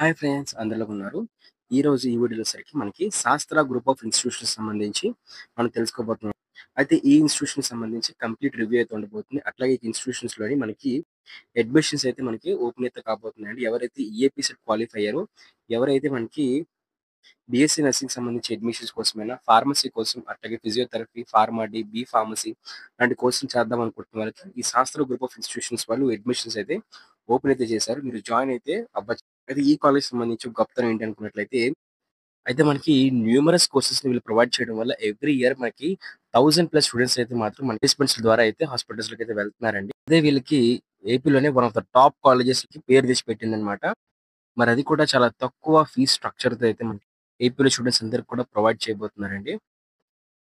Hi friends అందరిలో ఉన్నారు. ఈరోజు ఈ వీడియోలో సరికి మనకి శాస్త్ర గ్రూప్ ఆఫ్ ఇన్స్టిట్యూషన్స్ సంబంధించి మనం తెలుసుకోబోతున్నాం. అయితే ఈ ఇన్స్టిట్యూషన్‌కి సంబంధించి కంప్లీట్ రివ్యూ అయితే ఉండబోతుంది. అట్లాగే ఈ ఇన్స్టిట్యూషన్స్‌లోని మనకి అడ్మిషన్స్ అయితే మనకి ఓపెన్ అయితే కాబోతున్నాయండి. ఎవరైతే ఈఏపీ సెట్ క్వాలిఫై అయ్యారో, ఎవరైతే మనకి బీఎస్సీ నర్సింగ్‌కి సంబంధించి అడ్మిషన్స్ కోసమైనా, ఫార్మసీ కోసం, అట్లాగే physiotherapy, pharma D, B pharmacy లాంటి కోర్సులు చేద్దాం అనుకుంటున్న వాళ్ళకి ఈ శాస్త్ర గ్రూప్ ఆఫ్ ఇన్స్టిట్యూషన్స్ వాళ్ళు అడ్మిషన్స్ అయితే ఓపెన్ అయితే చేశారు. మీరు జాయిన్ అయితే అవ్వచ్చు. అయితే ఈ కాలేజ్‌కి సంబంధించి గొప్పతనం ఏంటి అనుకున్నట్లయితే, అయితే మనకి న్యూమరస్ కోర్సెస్‌ని వీళ్ళు ప్రొవైడ్ చేయడం వల్ల ఎవ్రీ ఇయర్ మనకి 1000 ప్లస్ స్టూడెంట్స్ అయితే మాత్రం మన ప్లేస్‌మెంట్స్ ద్వారా అయితే హాస్పిటల్స్‌లోకి అయితే వెళ్తున్నారండి. అదే వీళ్ళకి ఏపీలోనే వన్ ఆఫ్ ద టాప్ కాలేజెస్‌కి పేరు తెచ్చి పెట్టిందన్నమాట. మరి అది కూడా చాలా తక్కువ ఫీస్ స్ట్రక్చర్‌తో అయితే మనకి ఏపీలో స్టూడెంట్స్ అందరికి కూడా ప్రొవైడ్ చేయబోతున్నారండి.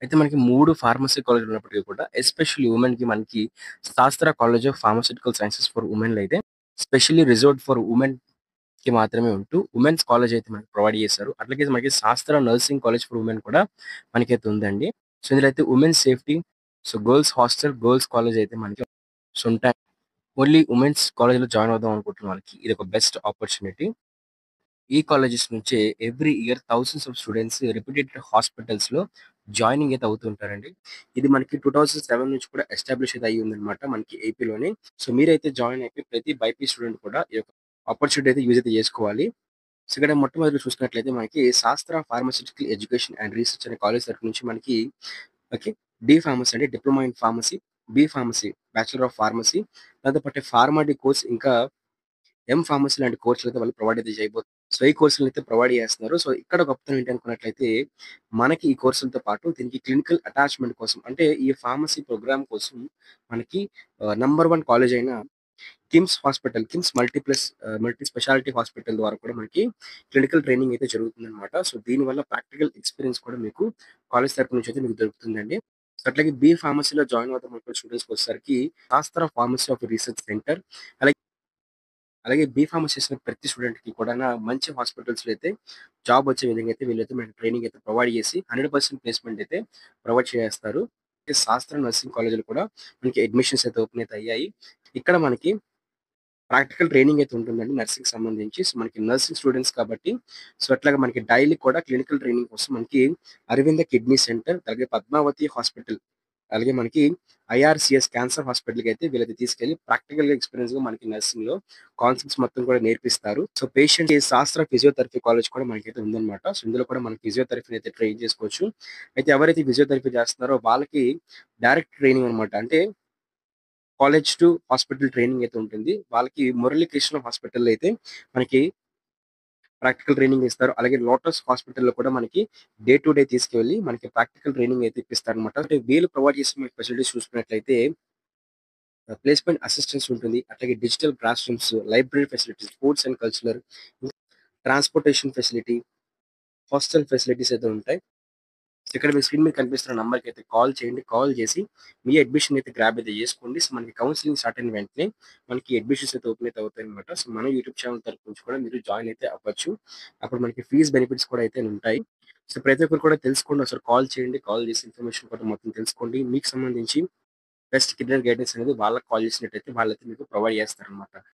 అయితే మనకి 3 ఫార్మసీ కాలేజ్‌లు ఉన్నప్పటికీ కూడా ఎస్పెషల్లీ వుమెన్‌కి మనకి Sastra college of pharmaceutical sciences for వుమెన్‌లో అయితే స్పెషల్లీ రిజర్వ్డ్ ఫర్ వుమెన్‌కి మాత్రమే ఉంటూ వుమెన్స్ కాలేజ్ అయితే మనకి ప్రొవైడ్ చేశారు. అట్లాగే మనకి శాస్త్ర నర్సింగ్ కాలేజ్ ఫర్ వుమెన్ కూడా మనకైతే ఉందండి. సో, ఇందులో అయితే women's safety, so, girls hostel, girls college అయితే మనకి సో, ఉంటాయి. ఓన్లీ వుమెన్స్ కాలేజ్‌లో జాయిన్ అవుదాం అనుకుంటున్న వాళ్ళకి ఇదొక బెస్ట్ ఆపర్చునిటీ. ఈ కాలేజెస్ నుంచే every year thousands of students reputed హాస్పిటల్స్‌లో జాయినింగ్ అయితే అవుతుంటారండి. ఇది మనకి 2007 నుంచి కూడా ఎస్టాబ్లిష్ అయితే అయ్యిందనమాట మనకి ఏపీలోనే. సో, మీరైతే జాయిన్ అయిపోయి ప్రతి బైపీసీ స్టూడెంట్ కూడా ఈ యొక్క ఆపర్చునిటీ అయితే యూజ్ అయితే చేసుకోవాలి. సో, ఇక్కడ మొట్టమొదటిగా చూసినట్లయితే మనకి Sastra pharmaceutical education and research అనే కాలేజ్ తరపు నుంచి మనకి ఓకే. డి ఫార్మసీ అంటే diploma in pharmacy, B pharmacy bachelor of pharmacy, దాంతో పాటు ఫార్మా డి కోర్స్ ఇంకా ఫార్మసీ లాంటి కోర్సులయితే వాళ్ళు ప్రొవైడ్ అయితే చేయబోతున్నారు. సో, ఈ కోర్సులనైతే ప్రొవైడ్ చేస్తున్నారు. సో, ఇక్కడ గొప్పతనం ఏంటి అనుకున్నట్లయితే, మనకి ఈ కోర్సులతో పాటు దీనికి క్లినికల్ అటాచ్‌మెంట్ కోసం అంటే ఈ ఫార్మసీ ప్రోగ్రామ్ కోసం మనకి నంబర్ 1 కాలేజ్ అయిన KIMS hospital, KIMS multi speciality hospital ద్వారా కూడా మనకి క్లినికల్ ట్రైనింగ్ అయితే జరుగుతుందనమాట. సో, దీనివల్ల ప్రాక్టికల్ ఎక్స్‌పీరియన్స్ కూడా మీకు కాలేజ్ తరపు నుంచి అయితే మీకు దొరుకుతుందండి. సో, అట్లాగే బి ఫార్మసీలో జాయిన్ అవుదాం అనుకున్న స్టూడెంట్స్‌కొచ్చేసరికి శాస్త్ర ఫార్మసీ ఆఫ్ రీసెర్చ్ సెంటర్ అలాగే అలాగే బీఫార్మసీ చేసిన ప్రతి స్టూడెంట్‌కి కూడానా మంచి హాస్పిటల్స్‌లో అయితే జాబ్ వచ్చే విధంగా అయితే వీళ్ళైతే మనకి ట్రైనింగ్ అయితే ప్రొవైడ్ చేసి 100% ప్లేస్‌మెంట్ అయితే ప్రొవైడ్ చేసేస్తారు. శాస్త్ర నర్సింగ్ కాలేజ్‌లో కూడా మనకి అడ్మిషన్స్ అయితే ఓపెన్ అయితే అయ్యాయి. ఇక్కడ మనకి ప్రాక్టికల్ ట్రైనింగ్ అయితే ఉంటుందండి నర్సింగ్‌కి సంబంధించి. సో, మనకి నర్సింగ్ స్టూడెంట్స్ కాబట్టి సో, అట్లాగా మనకి డైలీ కూడా క్లినికల్ ట్రైనింగ్ కోసం మనకి అరవింద కిడ్నీ సెంటర్, అలాగే పద్మావతి హాస్పిటల్, అలాగే మనకి ఐఆర్‌సీఎస్ క్యాన్సర్ హాస్పిటల్‌కైతే వీళ్ళైతే తీసుకెళ్ళి ప్రాక్టికల్‌గా ఎక్స్‌పీరియన్స్‌గా మనకి నర్సింగ్‌లో కాన్సెప్ట్స్ మొత్తం కూడా నేర్పిస్తారు. సో, పేషెంట్‌కి శాస్త్ర ఫిజియోథెరపీ కాలేజ్ కూడా మనకైతే ఉందన్నమాట. సో, ఇందులో కూడా మనం ఫిజియోథెరపీని అయితే ట్రైన్ చేసుకోవచ్చు. అయితే ఎవరైతే ఫిజియోథెరపీ చేస్తున్నారో వాళ్ళకి డైరెక్ట్ ట్రైనింగ్ అన్నమాట. అంటే కాలేజ్ టు హాస్పిటల్ ట్రైనింగ్ అయితే ఉంటుంది. వాళ్ళకి మురళీకృష్ణ హాస్పిటల్‌లో అయితే మనకి ప్రాక్టికల్ ట్రైనింగ్ ఇస్తారు. అలాగే లోటస్ హాస్పిటల్‌లో కూడా మనకి డే టు డే తీసుకెళ్ళి మనకి ప్రాక్టికల్ ట్రైనింగ్ అయితే ఇప్పిస్తారన్నమాట. అంటే వీళ్ళు ప్రొవైడ్ చేసే మనకి ఫెసిలిటీస్ చూసుకున్నట్లయితే ప్లేస్‌మెంట్ అసిస్టెన్స్ ఉంటుంది. అట్లాగే digital class rooms, library facilities, sports and cultural, transportation facility, hostel facilities అయితే ఉంటాయి. సో, ఇక్కడ మీ స్క్రీన్ మీద కనిపిస్తున్న నంబర్‌కి అయితే కాల్ చేయండి. కాల్ చేసి మీ అడ్మిషన్ అయితే గ్రాబ్ అయితే చేసుకోండి. సో, మనకి కౌన్సెలింగ్ స్టార్ట్ అయిన వెంటనే మనకి అడ్మిషన్స్ అయితే ఓపెన్ అయితే అవుతాయన్నమాట. సో, మన యూట్యూబ్ ఛానెల్ తరపు నుంచి కూడా మీరు జాయిన్ అయితే అవ్వచ్చు. అప్పుడు మనకి ఫీస్ బెనిఫిట్స్ కూడా అయితే ఉంటాయి. సో, ప్రతి ఒక్కరు కూడా తెలుసుకోండి. ఒకసారి కాల్ చేయండి. కాల్ చేసి ఇన్ఫర్మేషన్ కూడా మొత్తం తెలుసుకోండి. మీకు సంబంధించి బెస్ట్ కెరియర్ గైడెన్స్ అనేది వాళ్ళకి కాల్ చేసినట్టయితే వాళ్ళైతే మీకు ప్రొవైడ్ చేస్తారన్నమాట.